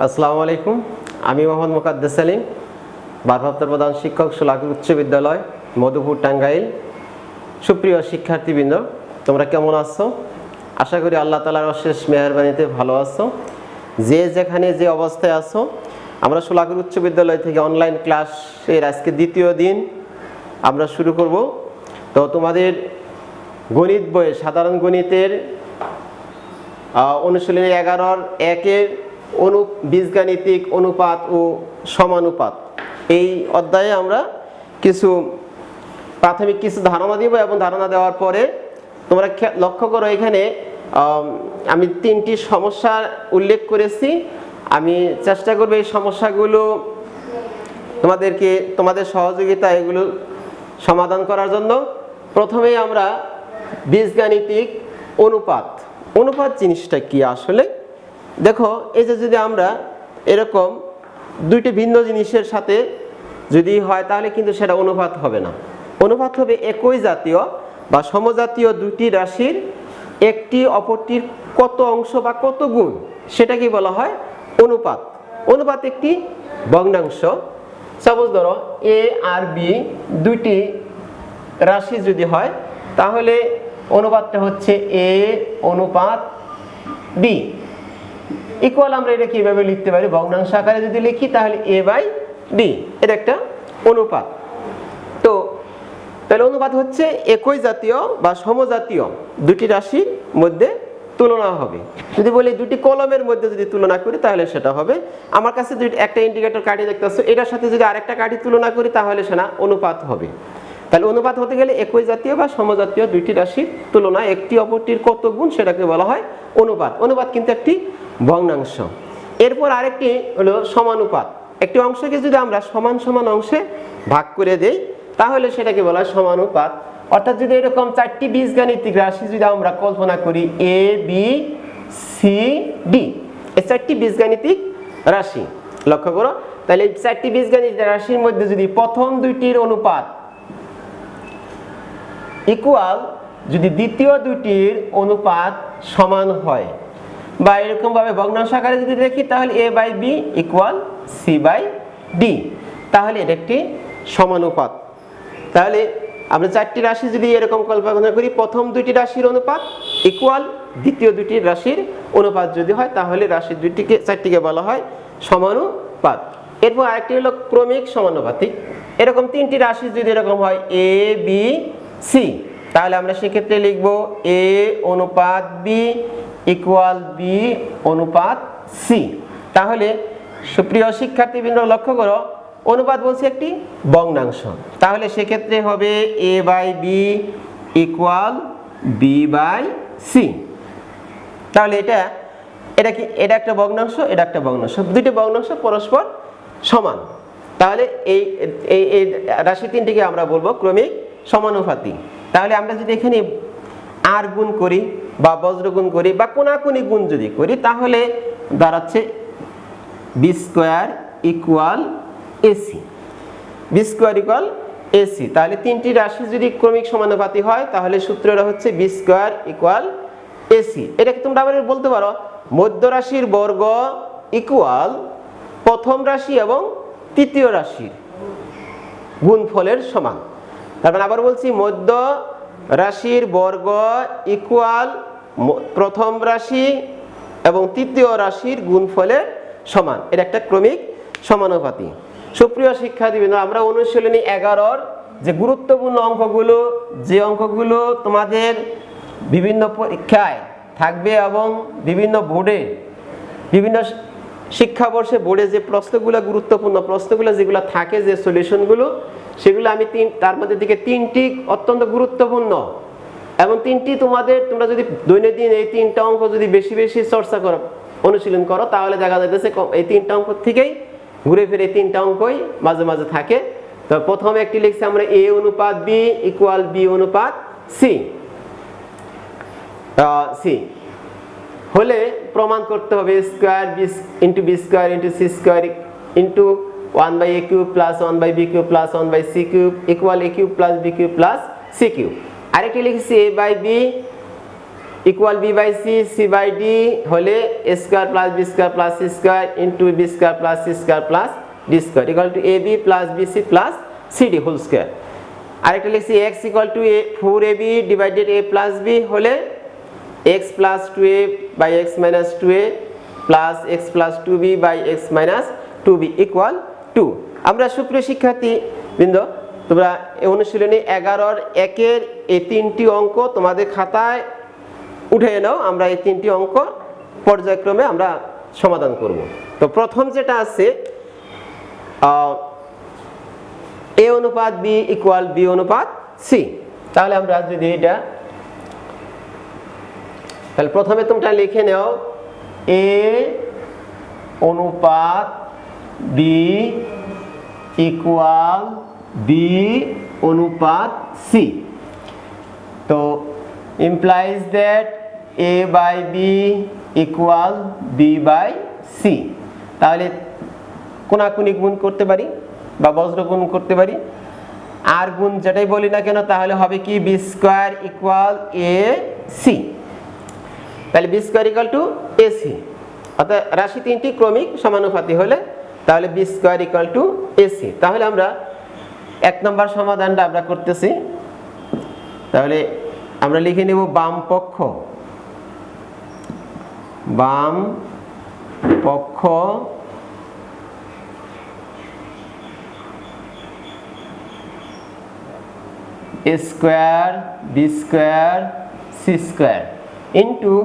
আসসালামু আলাইকুম। আমি মোহাম্মদ মুকাদ্দেস সালিম, ভারপ্রাপ্ত প্রধান শিক্ষক, সোলাপুর উচ্চ বিদ্যালয়, মধুপুর, টাঙ্গাইল। সুপ্রিয় শিক্ষার্থীবৃন্দ, তোমরা কেমন আছো? আশা করি আল্লাহ তাআলার অশেষ মেহেরবানিতে ভালো আছো। যে যেখানে যে অবস্থায় আছো, আমরা সোলাপুর উচ্চ বিদ্যালয় থেকে অনলাইন ক্লাসের আজকে দ্বিতীয় দিন আমরা শুরু করব। তো তোমাদের গণিত বইয়ে সাধারণ গণিতের অনুশীলনী 11-র 1-এর বীজগাণিতিক অনুপাত ও সমানুপাত এই অধ্যায়ে আমরা কিছু প্রাথমিক কিছু ধারণা দিব এবং ধারণা দেওয়ার পরে তোমরা লক্ষ্য করো, এখানে আমি 3টি সমস্যা উল্লেখ করেছি। আমি চেষ্টা করব এই সমস্যাগুলো তোমাদের সহযোগিতা এগুলো সমাধান করার জন্য। প্রথমেই আমরা বীজগাণিতিক অনুপাত জিনিসটা কি আসলে দেখো। এই যে যদি আমরা এরকম দুইটি ভিন্ন জিনিসের সাথে যদি হয় তাহলে কিন্তু সেটা অনুপাত হবে না। অনুপাত হবে একই জাতীয় বা সমজাতীয় দুটি রাশির একটি অপরটির কত অংশ বা কত গুণ, সেটাকে বলা হয় অনুপাত। অনুপাত একটি ভগ্নাংশ। সাপোজ ধরো এ আর বি দুইটি রাশি যদি হয় তাহলে অনুপাতটা হচ্ছে এ অনুপাত বি ইকুয়াল। আমরা এটা কিভাবে লিখতে পারি? ভগ্নাংশ আকারে যদি লিখি তাহলে এ বাই বি, এটা একটা অনুপাত। তো তাহলে অনুপাত হচ্ছে একই জাতীয় বা সমজাতীয় দুটি রাশির মধ্যে তুলনা হবে। যদি বলি দুটি কলমের মধ্যে যদি তুলনা করি তাহলে সেটা হবে, আমার কাছে একটা ইন্ডিকেটর কাঠি দেখতেছো, এটার সাথে যদি আরেকটা কাঠি তুলনা করি তাহলে সেটা অনুপাত হবে। তাহলে অনুপাত হতে গেলে একই জাতীয় বা সমজাতীয় দুইটি রাশির তুলনা একটি অপরটির কত গুণ, সেটাকে বলা হয় অনুপাত। অনুপাত কিন্তু একটি ভগ্নাংশ। এরপর আরেকটি হলো সমানুপাত। একটি অংশকে যদি আমরা সমান সমান অংশে ভাগ করে দেই তাহলে সেটাকে বলা হয় সমানুপাত। অর্থাৎ যদি এরকম 4টি বীজগাণিতিক রাশি যদি আমরা কল্পনা করি এ বি সি ডি, এই 4টি বীজগাণিতিক রাশি লক্ষ্য করো। তাহলে এই 4টি বীজগাণিতিক রাশির মধ্যে যদি প্রথম দুইটির অনুপাত ইকুয়াল, যদি দ্বিতীয় দুইটির অনুপাত সমান হয় বা এরকম ভাবে ভগ্নাংশ আকারে যদি দেখি তাহলে A by B equal C by D, তাহলে এটা একটি সমানুপাত। তাহলে আমরা 4টি রাশি যদি এরকম কল্পনা করি, প্রথম দুইটি রাশির অনুপাত ইকুয়াল দ্বিতীয় দুইটি রাশির অনুপাত যদি হয় তাহলে রাশি 4টিকে বলা হয় সমানুপাত। এরপর আরেকটি হলো ক্রমিক সমানুপাতিক। এরকম 3টি রাশি যদি এরকম হয় এ বি সি তাহলে আমরা সেক্ষেত্রে লিখব এ অনুপাত বি ইকুয়াল বি অনুপাত সি। তাহলে সুপ্রিয় শিক্ষার্থীবৃন্দ লক্ষ্য করো, অনুপাত বলছে একটি ভগ্নাংশ, তাহলে সেক্ষেত্রে হবে A by B equal B by C. তাহলে এটা কি? এটা একটা ভগ্নাংশ, এটা একটা ভগ্নাংশ, দুইটি ভগ্নাংশ পরস্পর সমান। তাহলে এই রাশি 3টিকে আমরা বলবো ক্রমিক সমানুপাতি। তাহলে আমরা যদি এখানে আর গুণ করি বা বজ্র গুণ করি বা কোনাকুনি গুণ যদি করি তাহলে দাঁড়াচ্ছে B square equal AC, B square equal AC. তাহলে 3টি রাশি যদি ক্রমিক সমানুপাতি হয় তাহলে সূত্রটা হচ্ছে বি স্কোয়ার ইকুয়াল এসি। এটাকে তোমরা আবার বলতে পারো মধ্য রাশির বর্গ ইকুয়াল প্রথম রাশি এবং তৃতীয় রাশির গুণফলের সমান। তারপর আবার বলছি মধ্য রাশির বর্গ ইকুয়াল প্রথম রাশি এবং তৃতীয় রাশির গুণফলের সমান। এটা একটা ক্রমিক সমানুপাতি। সুপ্রিয় শিক্ষার্থীবৃন্দ, আমরা অনুশীলনী 11-র যে গুরুত্বপূর্ণ অঙ্কগুলো, যে অঙ্কগুলো তোমাদের বিভিন্ন পরীক্ষায় থাকবে এবং বিভিন্ন বোর্ডে, বিভিন্ন শিক্ষাবর্ষে বোর্ডে যে প্রশ্নগুলো, গুরুত্বপূর্ণ প্রশ্নগুলো যেগুলো থাকে, যে সলিউশনগুলো, সেগুলো আমি তার মধ্যে থেকে 3টি অত্যন্ত গুরুত্বপূর্ণ এবং 3টি তোমরা যদি দৈনন্দিন এই 3টা অঙ্ক যদি বেশি বেশি চর্চা করো, অনুশীলন করো, তাহলে দেখা যাচ্ছে এই 3টা অঙ্ক থেকেই ঘুরে ফিরে 3টা অঙ্কই মাঝে মাঝে থাকে। তো প্রথমে একটি লিখছি আমরা এ অনুপাত বি ইকুয়াল বি অনুপাত সি। সি হলে প্রমাণ করতে হবে square B into B square into C square into 1/a cube plus 1/b cube plus 1/c cube equal a cube plus b cube plus c cube. আরেকটি লিখছি a by B equal B by C, C by D হলে A square plus B square plus C square into B square plus C square plus D square equal to A B plus B C plus C D whole square. আরেকটা লিখছি X equal to 4ab divided a plus B হলে X plus 2a by X minus 2a plus X plus 2b by X minus 2b equal 2। আমরা সুপ্রিয় শিক্ষার্থী বৃন্দ, তোমরা এই অনুশীলনী 11 একের এই 3টি অঙ্ক তোমাদের খাতায় উঠে নাও। আমরা এই 3টি অঙ্ক পর্যায়ক্রমে আমরা সমাধান করব। তো প্রথম যেটা আছে এ অনুপাত বি ইকুয়াল বি অনুপাত সি। তাহলে আমরা যদি এটা, তাহলে প্রথমে তোমরা লিখে নাও এ অনুপাত বি ইকুয়াল বি অনুপাত সি। তো implies that a by b equal b by c। তাহলে কোনাকুনি গুণ করতে পারি বা বজ্র গুণ করতে পারি, আর গুণ যেটাই বলি না কেন তাহলে হবে কি B square equal A C. তাহলে B square equal to A C, অর্থাৎ রাশি 3টি ক্রমিক সমানুপাতি হলে তাহলে B square equal to A C. তাহলে আমরা 1 নম্বর সমাধানটা আমরা করতেছি। তাহলে আমরা লিখে নেব বাম পক্ষ A square B square C square into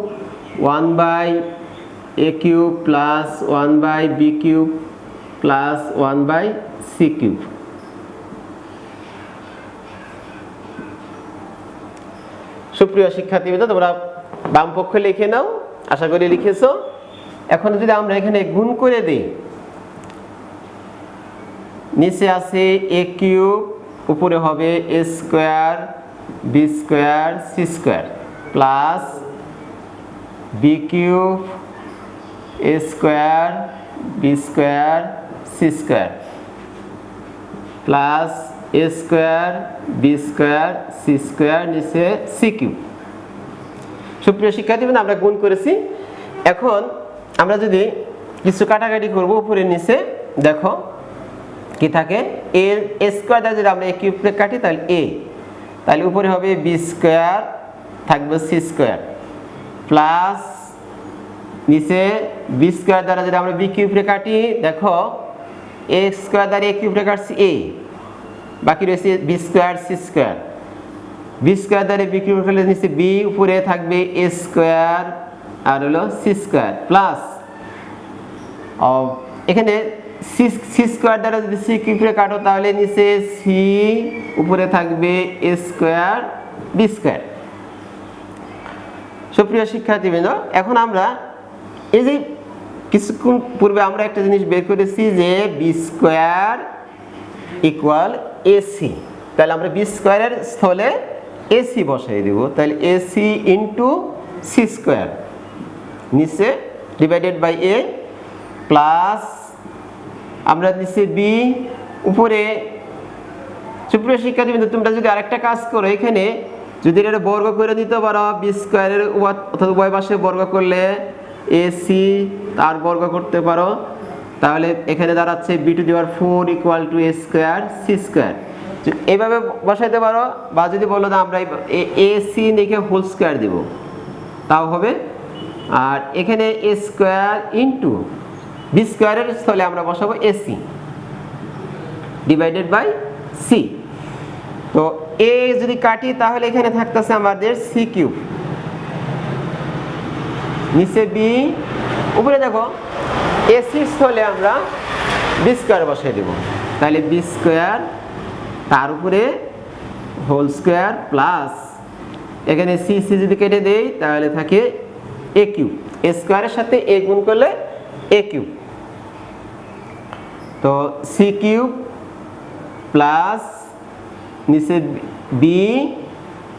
1 by A cube plus 1 by B cube plus 1 by C cube. সুপ্রিয় শিক্ষার্থীবৃন্দ, তোমরা বাম পক্ষে লিখে নাও, আশা করি লিখেছো। এখন যদি আমরা এখানে গুণ করে দিই, নিচে আছে এ কিউব, উপরে হবে A square B square C square plus B cube A square B square C square plus A square B square C square নিচে সি কিউব। সুপ্রিয় শিক্ষার্থীবৃন্দ, আমরা গুণ করেছি। এখন আমরা যদি কিছু কাটাকাটি করব উপরে নিচে, দেখো কি থাকে এ স্কোয়ার দ্বারা যদি আমরা এ কিউবকে কাটি তাহলে এ, তাহলে উপরে হবে বি স্কোয়ার থাকবে সি স্কোয়ার প্লাস নিচে বি স্কোয়ার দ্বারা যদি আমরা বি কিউবকে কাটি, দেখো এ স্কোয়ার দ্বারা এ কিউবকে কাটছি এ, বাকি রয়েছে B square C square. B square দ্বারা বি কিউব ফেলে নিচে বি, উপরে থাকবে এ স্কোয়ার আর হলো সি স্কোয়ার প্লাস এখানে সি স্কোয়ার দ্বারা যদি সি কিউবকে কাটো তাহলে নিচে সি, উপরে থাকবে এ স্কোয়ার বি স্কোয়ার। সুপ্রিয় শিক্ষার্থীবৃন্দ, এখন আমরা এই যে কিছুক্ষণ পূর্বে আমরা একটা জিনিস বের করেছি যে বি স্কোয়ার ইকুয়াল এসি, তাহলে আমরা বি স্কোয়ারের স্থলে এসি বসাই দেব। তাহলে এসি ইন্টু সি স্কোয়ার নিচে ডিভাইডেড বাই এ প্লাস আমরা নিচে বি, উপরে। সুপ্রিয় শিক্ষার্থীবৃন্দ, তোমরা যদি আরেকটা কাজ করো, এখানে যদি এটা বর্গ করে দিতে পারো, বি স্কোয়ারের অর্থাৎ উভয় পাশে বর্গ করলে এসি তার বর্গ করতে পারো, তাহলে এখানে দাঁড়াচ্ছে B to the power 4 equal to A square C square. এইভাবে বসাইতে পারো, বা যদি বলো না আমরা এ সি লিখে হোল স্কোয়ার দিব তাও হবে। আর এখানে এ স্কোয়ার ইন্টু বি স্কোয়ারের স্থলে আমরা বসাবো এসি ডিভাইডেড বাই সি। তো এ যদি কাটি তাহলে এখানে থাকতেছে আমাদের সি কিউব, নিচে বি, উপরে দেখো এসি স্থলে আমরা বি স্কোয়ার বসাই দেব। তাহলে বি স্কোয়ার তার উপরে হোল স্কোয়ার প্লাস এখানে সি সি যদি কেটে দেই তাহলে থাকে এ কিউব, এ স্কোয়ারের সাথে এ গুণ করলে এ কিউব। তো সি কিউব প্লাস নিচে বি,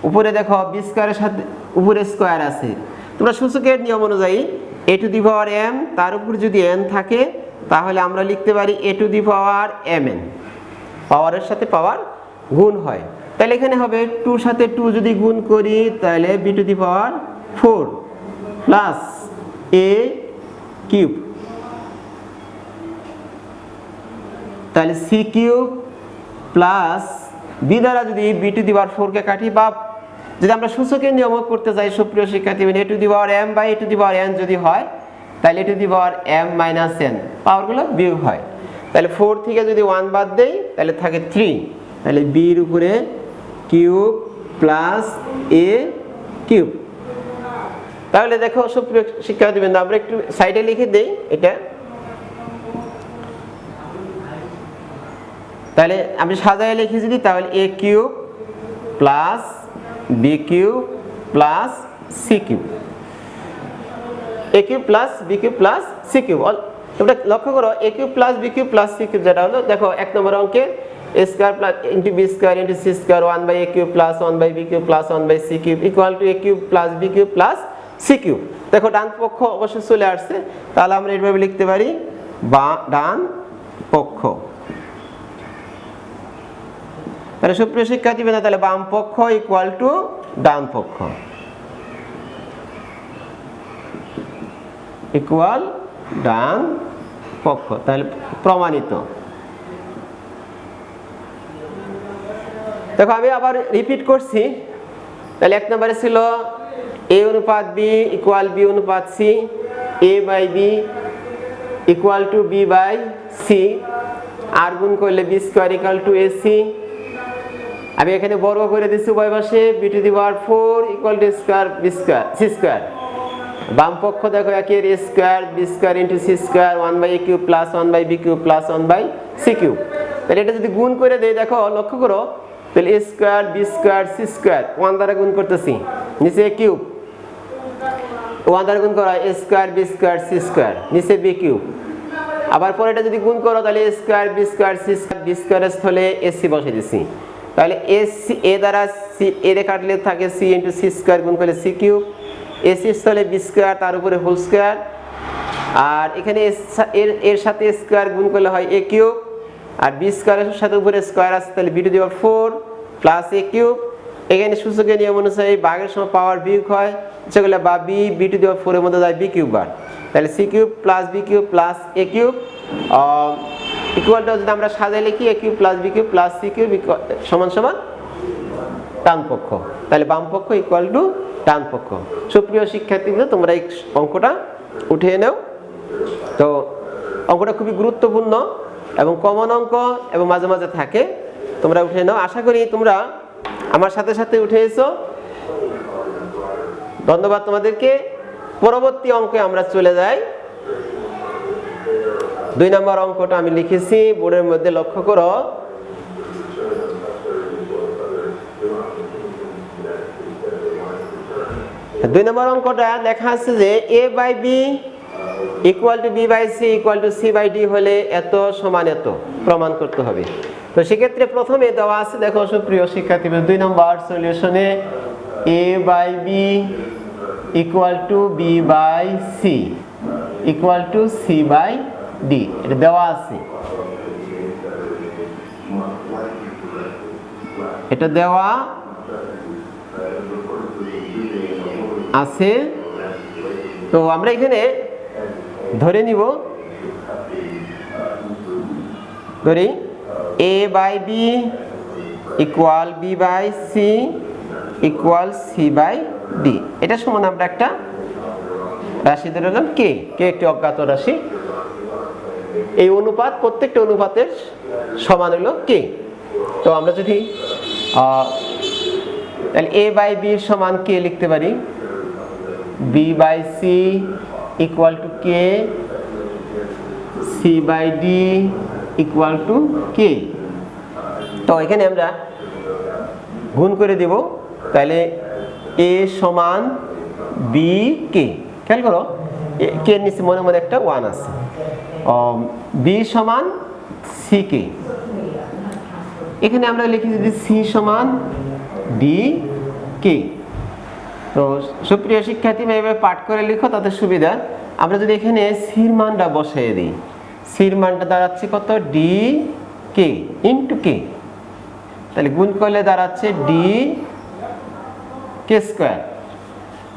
উপরে দেখো বি স্কোয়ারের সাথে উপরে স্কোয়ার আছে, তোমরা সূচকের নিয়ম অনুযায়ী এ টু দি পাওয়ার এম, তার উপর যদি এন থাকে তাহলে আমরা লিখতে পারি A to the power M N, পাওয়ারের সাথে পাওয়ার গুণ হয়। তাহলে এখানে হবে 2 সাথে 2 যদি গুণ করি তাহলে B to the power 4 plus a cube, তাহলে c কিউব প্লাস b দ্বারা যদি b টু দি পাওয়ার 4 কে কাটি, বা যদি আমরা সূচকের নিয়ম করতে যাই সুপ্রিয় শিক্ষার্থী, a to the power m by a to the power n যদি হয়, তাহলে a to the power m minus n পাওয়ারগুলো বিয়োগ হয়। তাহলে 4 থেকে যদি 1 বাদ দেই তাহলে থাকে 3, তাহলে b এর উপরে কিউব প্লাস a কিউব। তাহলে দেখো সুপ্রিয় শিক্ষার্থীবৃন্দ, আমরা একটু সাইডে লিখে দেই এটা, তাহলে আমি সাজায় লিখে যদি, তাহলে a cube plus b cube plus c cube, a cube plus b cube plus c cube. তোমরা লক্ষ্য করো a cube plus b cube plus c cube যেটা হলো, দেখো এক নম্বর অঙ্কে a square plus into b square into c square 1 by a cube plus 1 by b cube plus 1 by c cube equal to a cube plus b cube plus c cube. দেখো ডান পক্ষ অবশ্যই চলে আসছে, তাহলে আমরা এইভাবে লিখতে পারি ডান পক্ষ। তাহলে সুপ্রিয় শিক্ষার্থীবৃন্দ, তাহলে বাম পক্ষ ইকুয়াল টু ডান পক্ষ, ইকুয়াল ডান পক্ষ, তাহলে প্রমাণিত। দেখো আমি আবার রিপিট করছি, তাহলে এক নম্বরে ছিল a অনুপাত b ইকুয়াল b অনুপাত c, a by b equal to b by c, আর গুণ করলে b square equal to ac। আমি এখানে বর্গ করে দিচ্ছি উভয় পাশে, b to the power 4 equal to square b square c square. বাম পক্ষ দেখো একের a square b square into c square 1 by a cube plus 1 by b cube plus 1 by c cube. তাহলে এটা যদি গুণ করে দেই, দেখো লক্ষ্য করো, তাহলে a square b square c square 1 দ্বারা গুণ করতেছি, নিচে a কিউব, 1 দ্বারা গুণ করা a square b square c square, নিচে b কিউব। আবার পরে এটা যদি গুণ করো, তাহলে a square b square c square, b স্কয়ারের স্থলে ac বসিয়ে দিছি, তাহলে a দ্বারা c a রে কাটলে থাকে c ইনটু c স্কয়ার গুণ করলে c কিউব, ac স্থলে b স্কয়ার তার উপরে হোল স্কয়ার, আর এখানে এর সাথে স্কয়ার গুণ করলে হয় a কিউব, আর b স্কয়ারের সাথে উপরে স্কয়ার আছে, তাহলে b to the power 4 plus a cube. এখানে সূচকের নিয়ম অনুযায়ী ভাগের সময় পাওয়ার বিয়োগ হয়, যেগুলো বা b টু দি পাওয়ার 4 এর মধ্যে যায় b কিউব বার, তাহলে c cube plus b cube plus a cube equal two, যদি আমরা সাজায় লিখি a cube plus b cube plus c cube সমান সমান ডান পক্ষ, তাহলে বাম পক্ষ ইকুয়াল টু ডান পক্ষ। সুপ্রিয় শিক্ষার্থীবৃন্দ, তোমরা এই অঙ্কটা উঠিয়ে নাও। তো অঙ্কটা খুবই গুরুত্বপূর্ণ এবং কমন অঙ্ক এবং মাঝে মাঝে থাকে, তোমরা উঠে নাও। আশা করি তোমরা আমার সাথে সাথে উঠে এসো। ধন্যবাদ তোমাদেরকে। পরবর্তী অঙ্কে আমরা চলে যাই। 2 নম্বর অঙ্কটা আমি লিখেছি বোর্ডের মধ্যে, লক্ষ্য করো। দুই নম্বর অঙ্কটা লেখা আছে যে a by b equal to b by c equal to c by d হলে এত সমান এত প্রমাণ করতে হবে। তো সেক্ষেত্রে প্রথমে দেওয়া আছে, দেখো সুপ্রিয় শিক্ষার্থীবৃন্দ, 2 নম্বর সলিউশনে a by b equal to b by c equal to c by d, এটা দেওয়া আছে, এটা দেওয়া আছে। তো আমরা এখানে ধরে নিব, ধরি a by b equal b by c equal c by d, এটা সমান আমরা একটা রাশি ধরে নিলাম কে একটি অজ্ঞাত রাশি। এই অনুপাত প্রত্যেকটা অনুপাতের সমান হলো কে। তো আমরা যদি তাহলে a বাই b সমান কে লিখতে পারি, b by c equal to K, c by d equal to K. তো এখানে আমরা গুণ করে দেব, তাহলে a সমান b কে, খেয়াল করো কে এর নিচে মনে মনে একটা 1 আছে, b সমান c কে। এখানে আমরা লিখি যদি c সমান d কে। তো সুপ্রিয় শিক্ষার্থী, এভাবে পাঠ করে লিখো, তাদের সুবিধা। আমরা যদি এখানে সির মানটা বসাই দিই, সির মানটা দাঁড়াচ্ছে কত, d কে ইনটু কে, তাহলে গুণ করলে দাঁড়াচ্ছে d কে স্কয়ার,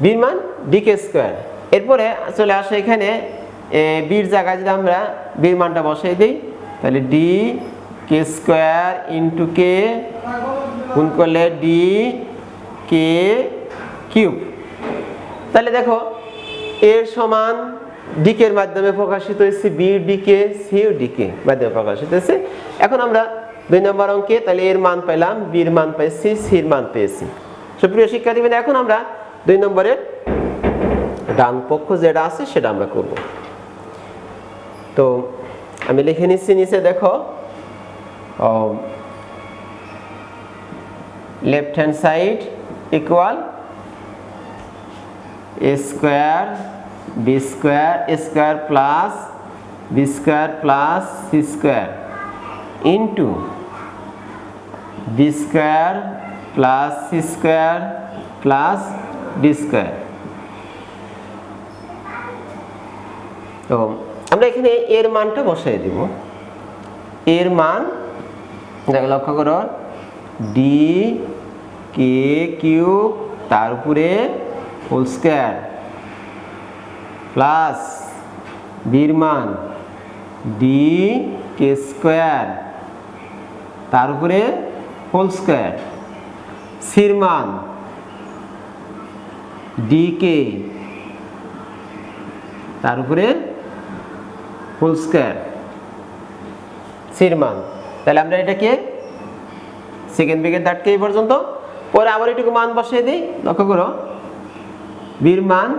বির মান ডিকে স্কোয়ার। এরপরে চলে আসে এখানে বির জায়গায় যদি আমরা বির মানটা বসাই দিই তাহলে ডি কে স্কোয়ার ইন্টু কে গুণ করলে ডি কে কিউব। তাহলে দেখো এর সমান ডিকের মাধ্যমে প্রকাশিত হয়েছে, বির ডিকে সির ডিকে মাধ্যমে প্রকাশিত হয়েছে। এখন আমরা 2 নম্বর অঙ্কে তাহলে এর মান পেলাম, বির মান পেয়েছি, সির মান পেয়েছি। সুপ্রিয় শিক্ষার্থী, এখন আমরা 2 নম্বরের ডান পক্ষ যেটা আছে সেটা আমরা করব। তো আমি লিখে নিচ্ছি নিচে, দেখো left hand side equal A square B square A square plus B square plus C square into B square plus C square plus D square. তো আমরা এখানে এর মানটা বসাই দিব। এর মান দেখো লক্ষ্য করো, ডি কে কিউব তার উপরে হোল স্কোয়ার প্লাস বির মান ডি কে স্কোয়ার তার উপরে হোল স্কোয়ার, সির মান ডি কে তার উপরে হোল স্কোয়ার, সির মান। তাহলে আমরা এটাকে সেকেন্ড ব্র্যাকেট দাঁড়কে এই পর্যন্ত, পরে আবার এটুকু মান বসিয়ে দিই। লক্ষ্য করো, বির মান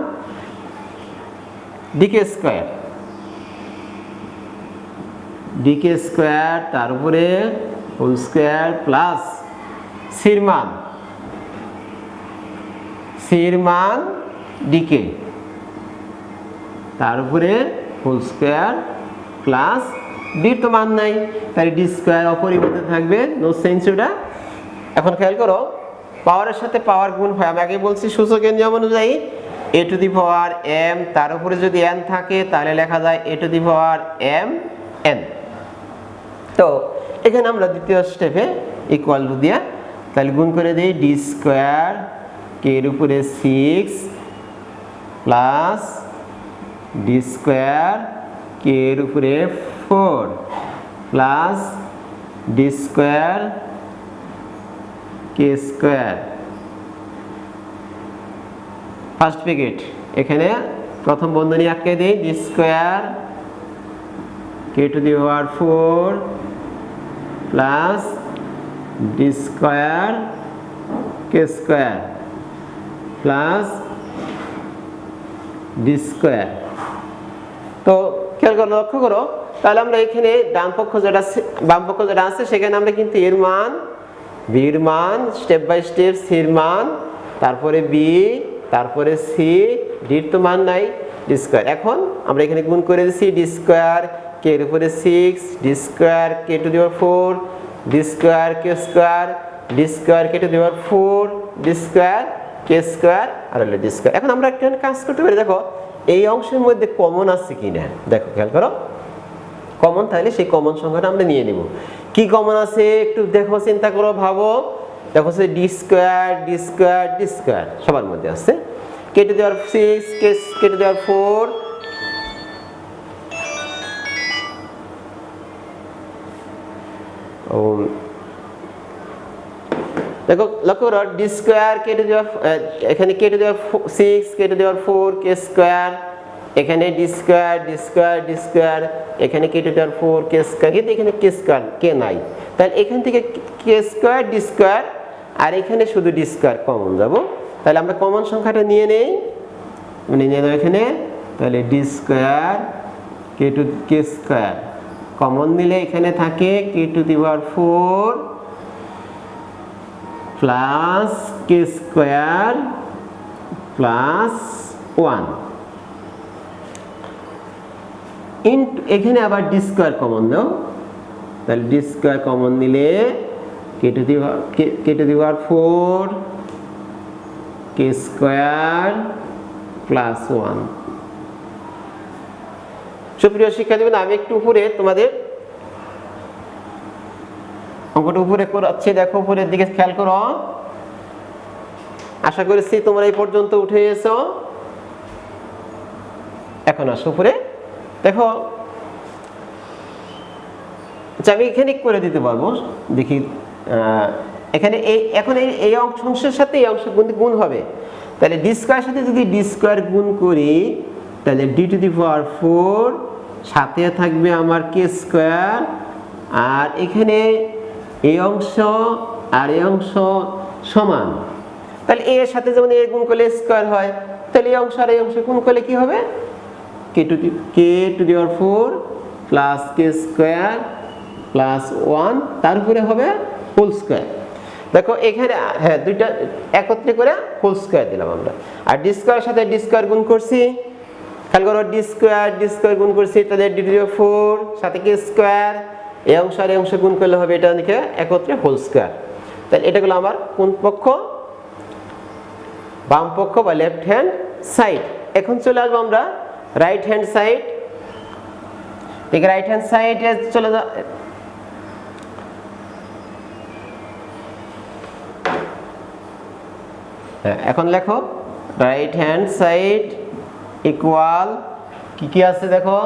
ডিকে স্কোয়ার ডিকে স্কোয়ার তার উপরে হোল স্কোয়ার প্লাস সির মান ডিকে তার উপরে হোল স্কোয়ার প্লাস ডির তো মান নাই, তাই ডি স্কোয়ার অপরিবর্তিত থাকবে, নো চেঞ্জ ওটা। এখন খেয়াল করো, পাওয়ারের সাথে পাওয়ার গুণ হয়। আমি আগে বলছি সূচকের নিয়ম অনুযায়ী এ টু দি পাওয়ার এম, তার উপরে যদি এন থাকে তাহলে লেখা যায় A to the power M N. তো এখানে আমরা দ্বিতীয় স্টেপে ইকুয়াল টু দিয়া তাহলে গুণ করে দিই, ডি স্কোয়ার কে এর উপরে 6 প্লাস ডি স্কোয়ার কে এর উপরে 4 plus D square K square. First bracket এখানে প্রথম বন্ধনী আটকে দিই, D square K to the power 4 plus D square K square plus D square. তো খেয়াল করো, লক্ষ্য করো, তাহলে আমরা এখানে ডান পক্ষ যেটা বাম পক্ষ যেটা আছে সেখানে আমরা কিন্তু এর মান, বির মান স্টেপ বাই স্টেপ, সির মান তারপরে বি তারপরে সি, ডির তো মান নাই, ডি স্কোয়ার। এখন আমরা এখানে গুণ করে দিচ্ছি, ডি স্কোয়ার কে এর উপরে 6 D square K to the power 4 D square K square D square K to the power 4 D square K square আর হলো ডি স্কোয়ার। এখন আমরা একটা কাজ করতে পারি, দেখো এই অংশের মধ্যে কমন আছে কিনা, দেখো খেয়াল করো কমন, তাহলে সেই কমন সংখ্যাটা আমরা নিয়ে নিব। কি কমন আছে একটু দেখো, চিন্তা করো, ভাবো। দেখো D square D square D square সবার মধ্যে আছে, কে to the power 6 K to the power 4 দেখো লক্ষ্য করো, D square K to the power এখানে K to the power 6 K to the power 4 K square, এখানে D square D square D square, এখানে K to the power 4 K square, কিন্তু এখানে কে square কে নাই, তাহলে এখান থেকে কে স্কোয়ার ডি স্কোয়ার আর এখানে শুধু ডি স্কোয়ার কমন যাব। তাহলে আমরা কমন সংখ্যাটা নিয়ে নেই, মানে নিয়ে নেব এখানে, তাহলে D square K to K square common নিলে এখানে থাকে K to the power 4 plus K square plus 1 into এখানে আবার ডি স্কোয়ার কমন দাও, তাহলে ডি স্কোয়ার কমন নিলে K to the power 4 K square plus 1। সুপ্রিয় শিক্ষার্থীবৃন্দ, আমি একটু উপরে তোমাদের অঙ্কটা উপরে করাচ্ছি, দেখো উপরের দিকে খেয়াল করো। আশা করছি তোমরা এই পর্যন্ত উঠে এসো। এখন আসো উপরে দেখো, আচ্ছা আমি এখানে করে দিতে পারবো, দেখি এখানে এখন এই অংশের সাথে এই অংশ গুণ হবে, তাহলে ডি স্কয়ার সাথে যদি ডি স্কয়ার গুণ করি তাহলে ডি টু দি পাওয়ার 4 সাথে থাকবে আমার কে স্কয়ার, আর এখানে এই অংশ আর এই অংশ সমান, তাহলে এর সাথে যেমন এ গুণ করলে স্কয়ার হয়, তাহলে এই অংশ আর এই অংশ গুণ করলে কি হবে, K to the power 4 plus K square plus 1 তারপরে হবে হোল স্কয়ার। দেখো এখানে হ্যাঁ দুইটা একত্রে করে হোল স্কয়ার দিলাম আমরা, আর ডি স্কয়ারের সাথে ডি স্কয়ার গুণ করছি, খেয়াল করো ডি স্কয়ার গুণ করছি, তাহলে ডি টু দি পাওয়ার 4 সাথে কে স্কয়ার, এই অংশ আর এই অংশ গুণ করলে হবে এটা লিখে একত্রে হোল স্কয়ার। তাহলে এটা হলো আমার কোন পক্ষ, বাম পক্ষ বা লেফট হ্যান্ড সাইড। এখন চলে আসবো আমরা রাইট হ্যান্ড সাইড, ঠিক রাইট হ্যান্ড সাইডে চলে যা, এখন লেখো রাইট হ্যান্ড সাইড ইকুয়াল কি আছে দেখো,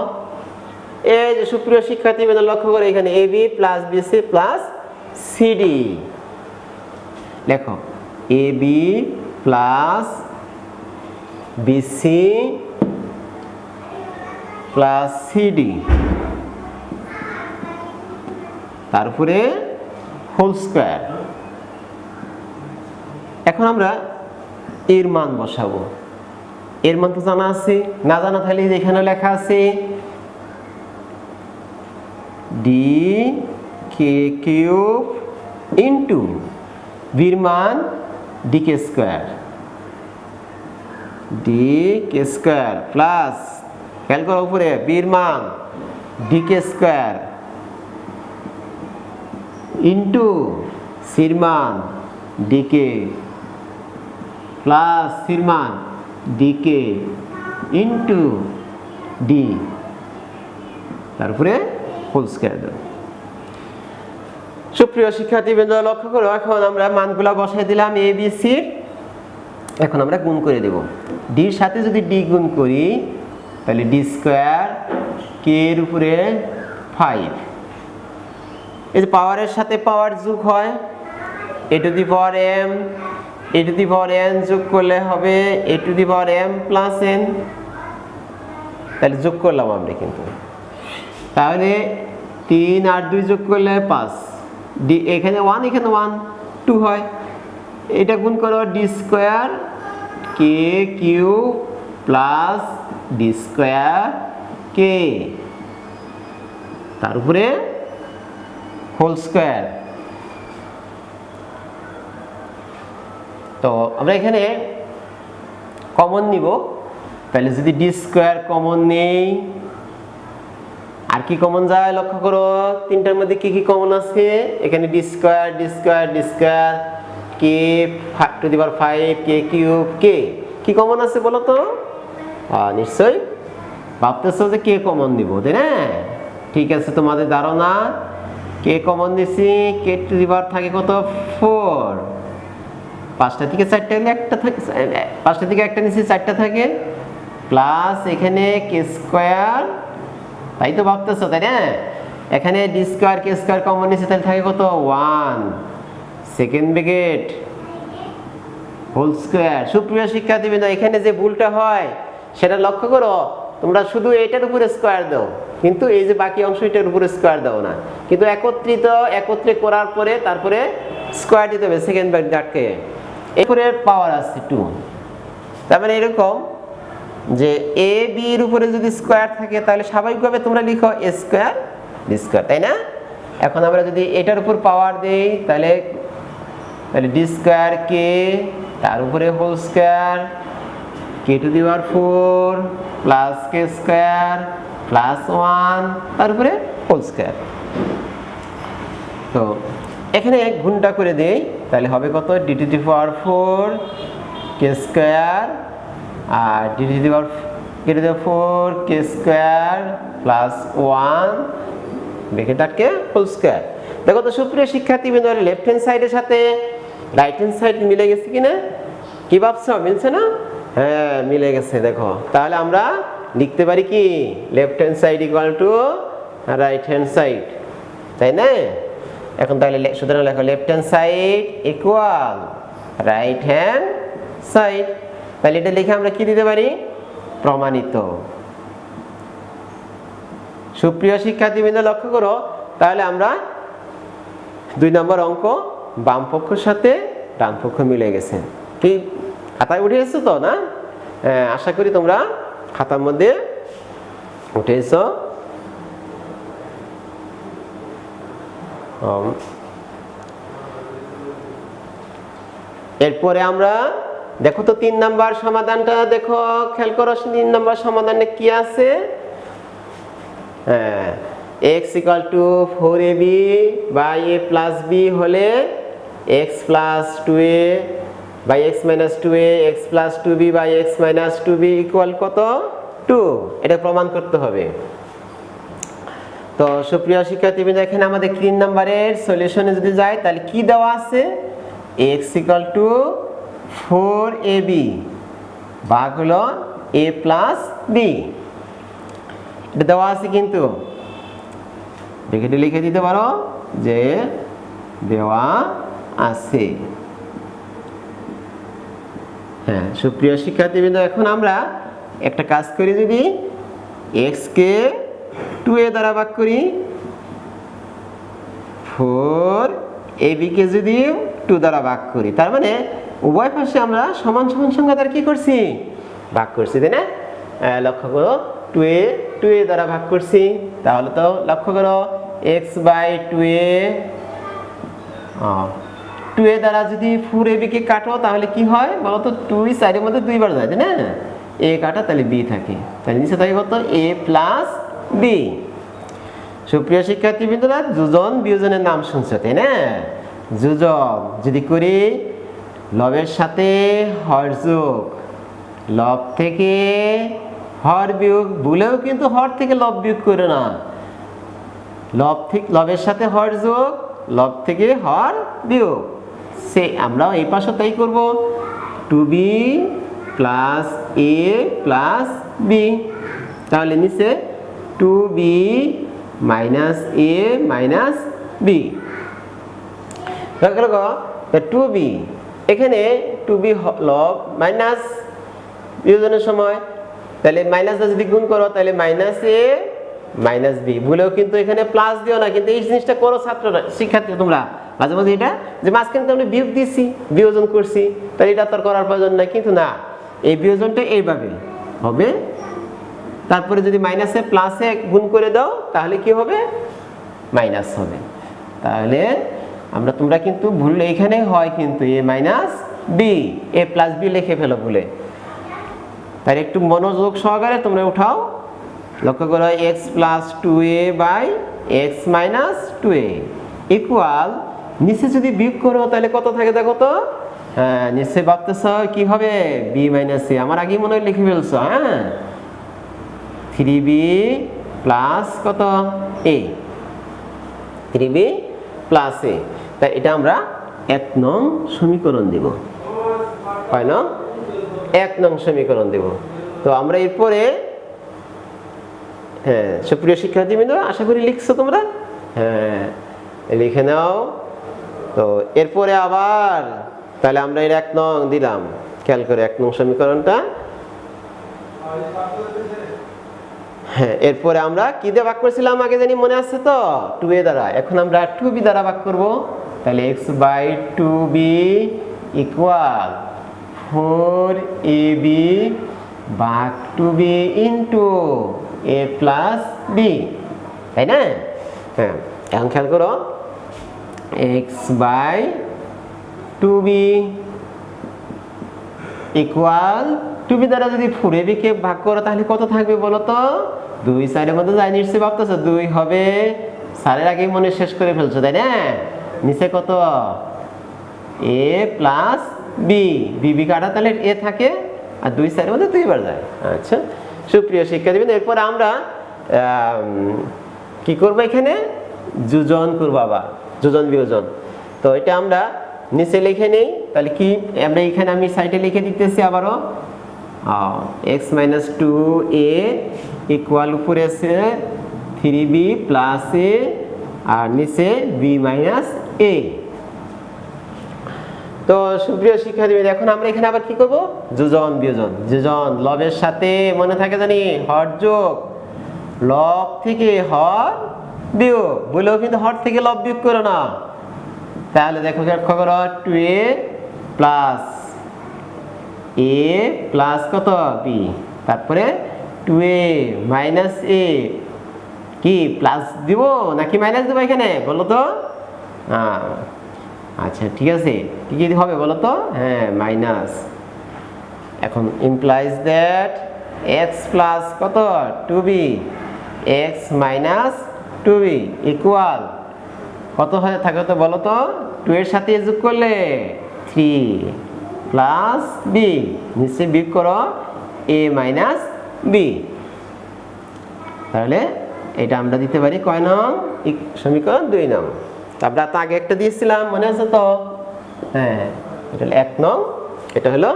এই যে সুপ্রিয় শিক্ষার্থীবৃন্দ লক্ষ্য করে এখানে AB plus BC plus CD, লেখো AB plus BC plus CD তারপরে হোল স্কয়ার। এখন আমরা এর মান বসাবো, এর মান তো জানা আছে, না জানা থাকলে এখানে লেখা আছে ডি কে কিউব ইন্টু বির মান ডি কে স্কয়ার, ডি কে স্কয়ার প্লাস খেয়াল করো উপরে বির মান ডি কে স্কয়ার ইন্টু সির মান ডি কে প্লাস সির মান ডি কে ইন্টু ডি তারপরে হোল স্কয়ার দেব। সুপ্রিয় শিক্ষার্থীবৃন্দ লক্ষ্য করো, এখন আমরা মানগুলা বসাই দিলাম এ বি সি, এখন আমরা গুণ করে দেব, ডির সাথে যদি ডি গুণ করি তাহলে ডি স্কয়ার কে এর উপরে 5, এই যে পাওয়ারের সাথে পাওয়ার যোগ হয়, A to the power M, A to the power N যোগ করলে হবে A to the power M plus N, তাহলে যোগ করলাম আমরা, কিন্তু তাহলে 3 আর 2 যোগ করলে 5, ডি এখানে 1 এখানে 1 2 হয়, এটা গুণ করো D square K cube plus D square K তার উপরে হোল স্কয়ার। তো আমরা এখানে কমন নিব, তাহলে যদি ডি স্কয়ার কমন নেই আর কি কমন যায় লক্ষ্য করো, তিনটার মধ্যে কি কি কমন আছে, এখানে D square K to the power 5 K cube K, কি কমন আছে বলো তো, নিশ্চয়ই ভাবতেছো যে কে কমন দিব, তাই না? ঠিক আছে, তোমাদের ধারণা কে কমন দিছি, কে টু দি পাওয়ার থাকে কত 4, 5টা থেকে 4টা হলে একটা থাকে, 5টা থেকে একটা নিচে 4টা থাকে, প্লাস এখানে কে স্কয়ার, তাই তো ভাবতেছো তাই না? এখানে ডি স্কয়ার কে স্কয়ার কমন নিচে তাহলে থাকে কত 1 সেকেন্ড ব্র্যাকেট হোল স্কয়ার। সুপ্রিয় শিক্ষার্থীবৃন্দ এখানে যে ভুলটা হয় সেটা লক্ষ্য করো, তোমরা শুধু এটার উপরে স্কয়ার দাও, কিন্তু এই যে বাকি অংশ এটার উপরে স্কয়ার দাও না, কিন্তু একত্রে করার পরে তারপরে স্কয়ার দিতে হবে সেকেন্ড ব্র্যাকেটকে, এরপরে পাওয়ার আছে 2, তার মানে এরকম যে এ বি এর উপরে যদি স্কয়ার থাকে তাহলে স্বাভাবিকভাবে তোমরা লিখো এ স্কয়ার ডি স্কয়ার, তাই না? এখন আমরা যদি এটার উপর পাওয়ার দেই তাহলে ডি স্কয়ার কে তার উপরে whole square K to the power 4 plus K square plus 1 তারপরে হোল স্কয়ার। তো এখানে গুণটা করে দেই তাহলে হবে কত, D to the power 4 K square আর D to the power 4 K square plus 1 bracket আটকে হোল স্কয়ার। দেখো তো সুপ্রিয় শিক্ষার্থীবৃন্দ, লেফট হ্যান্ড সাইডের সাথে রাইট হ্যান্ড সাইড মিলে গেছে কিনা, কি ভাবছো, মিলছে না? হ্যাঁ মিলে গেছে। দেখো তাহলে আমরা লিখতে পারি কি left hand side equal to right hand side, তাই না? এখন তাহলে সুতরাং লেখো left hand side equal right hand side. তাহলে এটা লিখে আমরা কি দিতে পারি? প্রমাণিত। সুপ্রিয় শিক্ষার্থীবৃন্দ লক্ষ্য করো, তাহলে আমরা 2 নম্বর অঙ্ক বাম পক্ষের সাথে ডান পক্ষ মিলে গেছে। কি খাতায় উঠে এসছো তো না? আশা করি তোমরা খাতার মধ্যে উঠে এসো। এরপরে আমরা দেখো তো 3 নাম্বার সমাধানটা দেখো, খেয়াল করো 3 নাম্বার সমাধানে কি আছে। x equal to 4ab by a plus b হলে x plus 2a by x minus 2a x plus 2b by x minus 2b equal কত? 2। এটা প্রমাণ করতে হবে। তো সুপ্রিয় শিক্ষার্থীবৃন্দ এখানে আমাদের 3 নাম্বারের সলিউশনে যদি যাই তাহলে কি দেওয়া আছে? x equal to 4ab ভাগ হলো a plus b, এটা দেওয়া আছে কিন্তু দেখে লিখে দিতে পারো যে দেওয়া আছে। হ্যাঁ সুপ্রিয় শিক্ষার্থীবৃন্দ এখন আমরা একটা কাজ করি, যদি x কে 2a দ্বারা ভাগ করি, 4ab কে যদি 2 দ্বারা ভাগ করি, তার মানে উভয় পাশে আমরা সমান সমান সংখ্যা দ্বারা কি করছি? ভাগ করছি, তাই না? লক্ষ্য করো 2a দ্বারা ভাগ করছি, তাহলে তো লক্ষ্য করো x বাই 2a দ্বারা যদি 4ab কে কাটো তাহলে কি হয় বলো তো? 2 সাইডের মধ্যে 2 বার যায়, তাই না? a কাটা তাহলে b থাকে, তাহলে নিচে থাকে কত? a plus b। সুপ্রিয় শিক্ষার্থীবৃন্দরা যোজন বিয়োজনের নাম শুনছো, তাই না? যোজন যদি করি লবের সাথে হর যোগ, লব থেকে হর বিয়োগ, ভুলেও কিন্তু হর থেকে লব বিয়োগ করো না। লবের সাথে হর যোগ, লব থেকে হর বিয়োগ, সে আমরা এই পাশে তাই করব। 2b plus a plus b, তাহলে নিচে 2b minus a minus b। 2b এখানে 2b লব মাইনাস বিয়োজনের সময়, তাহলে মাইনাসটা যদি গুণ করো তাহলে মাইনাস a মাইনাস b, ভুলেও কিন্তু এখানে প্লাস দিও না। কিন্তু এই জিনিসটা করো ছাত্ররা, শিক্ষার্থী তোমরা মাঝে মাঝে এটা যে মাঝখানে তো আমরা বিয়োগ দিচ্ছি, বিয়োজন করছি, তাহলে এটা তো করার প্রয়োজন নাই। কিন্তু না, এই বিয়োজনটা এইভাবে হবে, তারপরে যদি মাইনাসে প্লাসে গুণ করে দাও তাহলে কি হবে? মাইনাস হবে। তাহলে আমরা তোমরা কিন্তু ভুল এখানে হয় কিন্তু a minus b, a plus b লিখে ফেলো ভুলে, তাই একটু মনোযোগ সহকারে তোমরা উঠাও। লক্ষ্য করো x plus 2a by x minus 2a equal, নিচে যদি বিয়োগ করো তাহলে কত থাকে দেখো তো? হ্যাঁ নিচে ভাবতেছ কি হবে? b মাইনাস a, আমার আগেই মনে হয় লিখে ফেলছো। হ্যাঁ 3b প্লাস কত? a, 3b প্লাস a, তাই এটা আমরা 1 নং সমীকরণ দেব। হয় না? 1 নং সমীকরণ দেব। তো আমরা এরপরে হ্যাঁ সুপ্রিয় শিক্ষার্থীবৃন্দ আশা করি লিখছো তোমরা, হ্যাঁ লিখে নাও। তো এরপরে আবার তাহলে আমরা এর 1 নং দিলাম, খেয়াল করে 1 নং সমীকরণটা। হ্যাঁ এরপরে আমরা কি দিয়ে ভাগ করেছিলাম আগে জানি, মনে আছে তো? 2a দ্বারা। এখন আমরা 2b দ্বারা ভাগ করব, তাহলে x by 2b equal 4ab ভাগ 2b into a plus b, তাই না? হ্যাঁ এখন খেয়াল করো x by 2b equal 2b দ্বারা যদি 4ab কে ভাগ করো তাহলে কত থাকবে বলো তো? 2 সাইডের মধ্যে যাই নিশ্চয়ই ভাবতেছো 2 হবে, সারের আগেই মনে শেষ করে ফেলছো, তাই না? নিচে কত? a প্লাস b, b কাটা তাহলে a থাকে, আর 2 সাইডের মধ্যে 2 বার যায়। আচ্ছা সুপ্রিয় শিক্ষার্থীবৃন্দ এরপর আমরা কি করব? এখানে যোজন করব, আবার যোজন বিয়োজন। তো এটা আমরা নিচে লিখে নেই, তাহলে কি আমরা এখানে আমি সাইডে লিখে দিতেছি আবারও এক্স মাইনাস টু এ ইকুয়াল উপরে আছে 3b প্লাস এ আর নিচে বি মাইনাস এ। তো সুপ্রিয় শিক্ষার্থী, এখন আমরা এখানে আবার কি করব? যোজন বিয়োজন। যোজন লবের সাথে মনে থাকে জানি হর যোগ, লব থেকে হর বিয়োগ, বলেও কিন্তু হর থেকে লব বিয়োগ করো না। তাহলে দেখো লক্ষ্য করো 2a প্লাস এ প্লাস কত বি, তারপরে 2a মাইনাস এ, কি প্লাস দিব নাকি মাইনাস দেবো এখানে বলো তো? আচ্ছা ঠিক আছে, কি কি হবে বলো তো? হ্যাঁ মাইনাস। এখন ইমপ্লাইজ দ্যাট এক্স প্লাস কত 2b x minus 2b equal কত হয়ে থাকে তো বলো তো? 2 এর সাথে যোগ করলে 3 প্লাস বি, নিচে বিয়োগ করো a মাইনাস বি। তাহলে এটা আমরা দিতে পারি কয় নং? সমীকরণ 2 নং। আমরা তো আগে একটা দিয়েছিলাম মনে আছে তো? হ্যাঁ, এটা হলো 1 নং, এটা হলো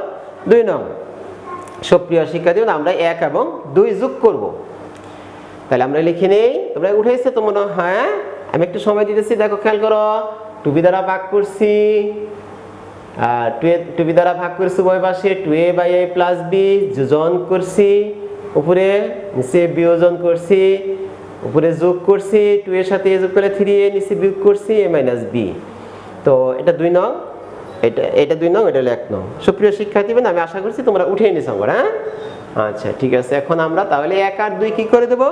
2 নং। সুপ্রিয় শিক্ষার্থী, আমরা 1 এবং 2 যোগ করব। তাহলে আমরা লিখে নেই, তোমরা উঠেছে তো মনে হয়? আমি একটু সময় দিতেছি, দেখো খেয়াল করো। 2b দ্বারা ভাগ করছি, 2b দ্বারা ভাগ করছি উভয় পাশে 2a by a plus b, যোজন করছি উপরে, নিচে বিয়োজন করছি, উপরে যোগ করছি 2 এর সাথে যোগ করলে 3a, নিচে বিয়োগ করছি a মাইনাস b। তো এটা 2 নং, এটা 2 নং, এটা হলো 1 নং। সুপ্রিয় শিক্ষার্থী, আমি আশা করছি তোমরা উঠিয়ে নিছো আমরা। হ্যাঁ আচ্ছা ঠিক আছে, এখন আমরা তাহলে 1 আর 2 কি করে দেব?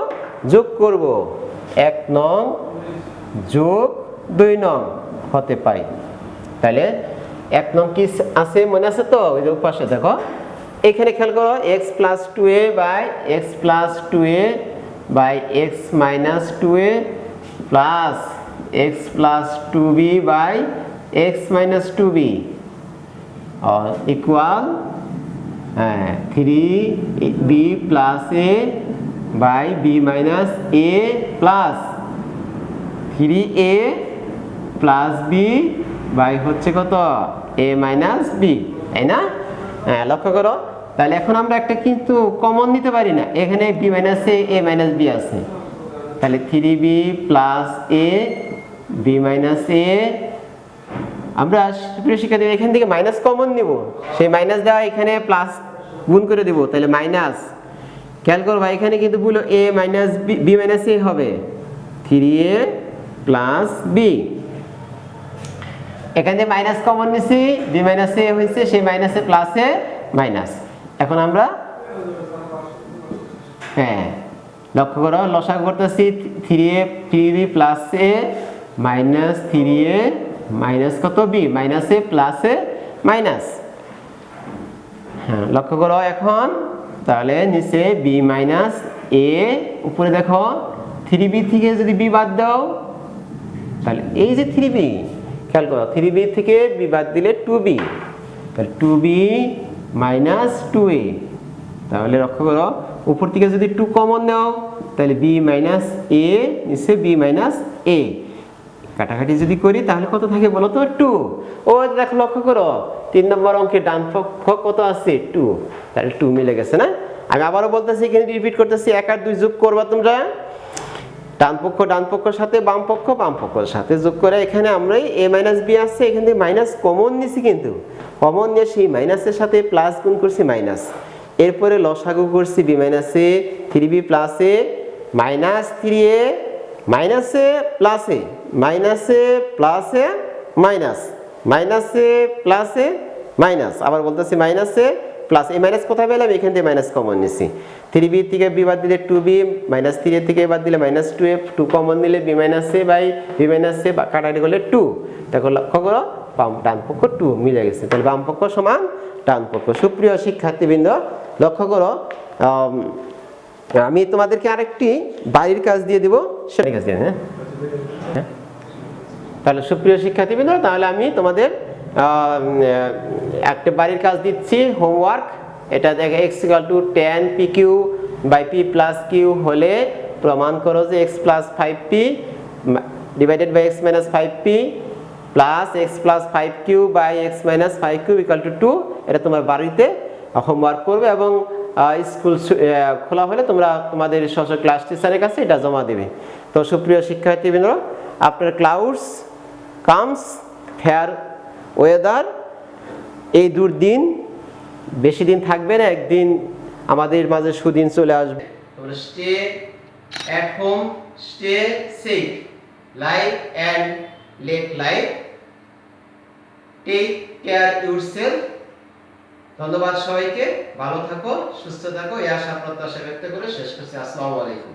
যোগ করব। 1 নং যোগ 2 নং হতে পাই। তাহলে 1 নং কি আছে মনে আছে তো? ওই যে পাশে দেখো, এখানে খেয়াল করো x plus 2a by x plus 2a by x minus 2a plus x plus 2b by x minus 2b equal 3b plus a by b minus a plus 3a plus b by হচ্ছে কত a minus b, তাই না? হ্যাঁ লক্ষ্য করো। তাহলে এখন আমরা একটা কিন্তু কমন নিতে পারি না, এখানে b minus a minus b আছে। তাহলে 3b plus a b minus a, আমরা প্রিয় শিক্ষার্থী এখান থেকে মাইনাস কমন নিব, সেই মাইনাস দেওয়া এখানে প্লাস গুণ করে দেব, তাহলে মাইনাস। খেয়াল করো ভাই, এখানে কিন্তু বলো a minus b minus a হবে 3a প্লাস b। এখানে মাইনাস কমন নিছি, b মাইনাস a হয়েছে, সেই মাইনাসে প্লাসে মাইনাস। এখন আমরা হ্যাঁ লক্ষ্য করো, লসাগু করতেছি 3b plus a minus 3a minus কত b minus a plus a minus. হ্যাঁ লক্ষ্য করো এখন, তাহলে নিচে b মাইনাস a, উপরে দেখো 3b থেকে যদি b বাদ দাও, তাহলে এই যে 3b, খেয়াল করো 3b থেকে b বাদ দিলে 2b, তাহলে 2b মাইনাস 2a। তাহলে লক্ষ্য করো উপর থেকে যদি 2 কমন নাও, তাহলে b মাইনাস a, নিচে b মাইনাস a, কাটাকাটি যদি করি তাহলে কত থাকে বলো তো? 2। ও দেখো লক্ষ্য করো 3 নম্বর অঙ্কের ডান পক্ষ কত আছে? 2। তাহলে 2 মিলে গেছে না? আমি আবারও বলতেছি, এখানে রিপিট করতেছি, 1 আর 2 যোগ করবা তোমরা, ডান পক্ষের সাথে বাম পক্ষের সাথে যোগ করে এখানে আমরা a মাইনাস b আছে, এখান থেকে মাইনাস কমন নিছি, কিন্তু কমন নিয়ে সেই মাইনাসের সাথে প্লাস গুণ করছি মাইনাস, এরপরে লসাগু করছি b minus a 3b plus a minus 3a minus a plus a minus a plus a minus minus a plus a minus, আবার বলতেছি minus a plus a minus কোথায় পেলাম? এখান থেকে মাইনাস কমন নিছি, 3b থেকে b বাদ দিলে 2b, মাইনাস 3a থেকে বাদ দিলে মাইনাস 2a, 2 কমন নিলে b minus a by b minus a, কাটাকাটি করলে 2। দেখো লক্ষ্য করো ডান পক্ষ 2 মিলে গেছে, তাহলে বাম পক্ষ সমান ডান পক্ষ। সুপ্রিয় শিক্ষার্থীবৃন্দ লক্ষ্য করো, আমি তোমাদেরকে আরেকটি বাড়ির কাজ দিয়ে দেব, সেটা কাজ দিয়ে। হ্যাঁ তাহলে সুপ্রিয় শিক্ষার্থীবৃন্দ, তাহলে আমি তোমাদের একটা বাড়ির কাজ দিচ্ছি, হোমওয়ার্ক। এটা দেখে x = tan pq by p plus q হলে প্রমাণ করো যে x plus 5p divided by x minus 5p plus x plus 5q by x minus 5q = 2। এটা তোমার বাড়িতে হোমওয়ার্ক করবে এবং স্কুল খোলা হলে তোমরা তোমাদের স্ব ক্লাস টিচারের কাছে এটা জমা দেবে। তো সুপ্রিয় শিক্ষার্থীবৃন্দ, আপনার ক্লাউডস কামস ফেয়ার ওয়েদার, এই দুর্দিন বেশি দিন থাকবে না, একদিন আমাদের মাঝে সুদিন চলে আসবে। তোমরা stay at home, stay safe, live and let live, take care yourself. ধন্যবাদ সবাইকে, ভালো থাকো, সুস্থ থাকো, এই আশা প্রত্যাশা ব্যক্ত করে শেষ করছি। আসসালামু আলাইকুম।